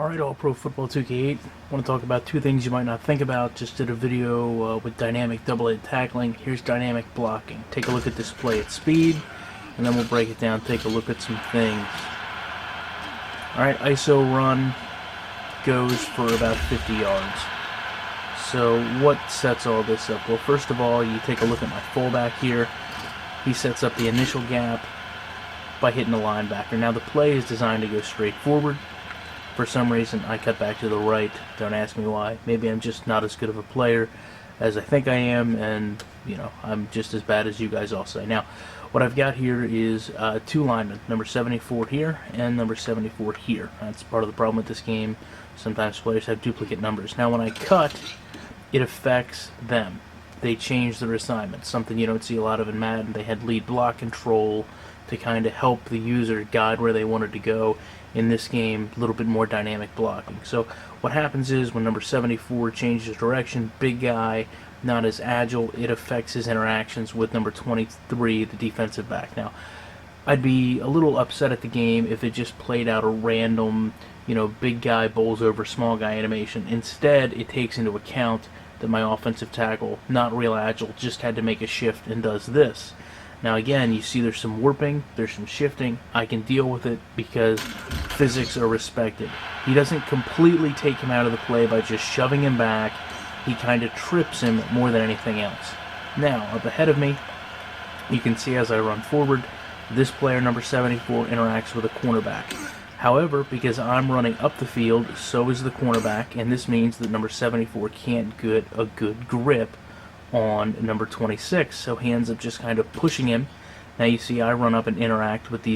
Alright, All Pro Football 2K8. I want to talk about two things you might not think about. Just did a video with dynamic double-head tackling. Here's dynamic blocking. Take a look at this play at speed, and then we'll break it down, take a look at some things. Alright, ISO run goes for about 50 yards. So what sets all this up? Well, first of all, you take a look at my fullback here. He sets up the initial gap by hitting the linebacker. Now the play is designed to go straight forward. For some reason, I cut back to the right. Don't ask me why. Maybe I'm just not as good of a player as I think I am, and, you know, I'm just as bad as you guys all say. Now, what I've got here is two linemen, number 74 here and number 74 here. That's part of the problem with this game. Sometimes players have duplicate numbers. Now, when I cut, it affects them. They change their assignments, something you don't see a lot of in Madden. They had lead block control to kind of help the user guide where they wanted to go. In this game, a little bit more dynamic blocking. So what happens is when number 74 changes direction, big guy, not as agile, it affects his interactions with number 23, the defensive back. Now, I'd be a little upset at the game if it just played out a random, you know, big guy bowls over small guy animation. Instead, it takes into account that my offensive tackle, not real agile, just had to make a shift and does this. Now again, you see there's some warping, there's some shifting. I can deal with it because physics are respected. He doesn't completely take him out of the play by just shoving him back. He kind of trips him more than anything else. Now, up ahead of me, you can see as I run forward, this player, number 74, interacts with a cornerback. However, because I'm running up the field, so is the cornerback, and this means that number 74 can't get a good grip on number 26, so he ends up just kind of pushing him. Now you see I run up and interact with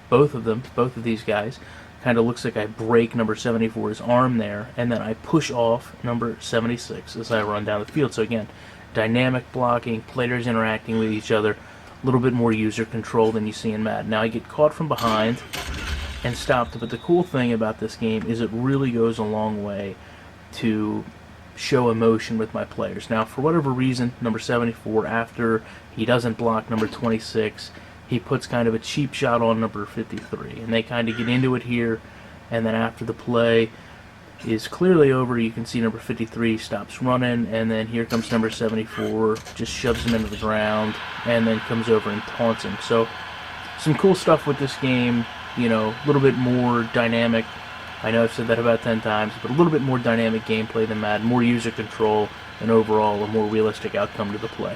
both of these guys. Kind of looks like I break number 74's arm there, and then I push off number 76 as I run down the field. So again, dynamic blocking, players interacting with each other, a little bit more user control than you see in Madden. Now I get caught from behind and stopped, but the cool thing about this game is it really goes a long way to show emotion with my players. Now, for whatever reason, number 74, after he doesn't block number 26, he puts kind of a cheap shot on number 53, and they kind of get into it here, and then after the play is clearly over, you can see number 53 stops running, and then here comes number 74, just shoves him into the ground, and then comes over and taunts him. So, some cool stuff with this game, you know, a little bit more dynamic. I know I've said that about 10 times, but a little bit more dynamic gameplay than Madden, more user control, and overall a more realistic outcome to the play.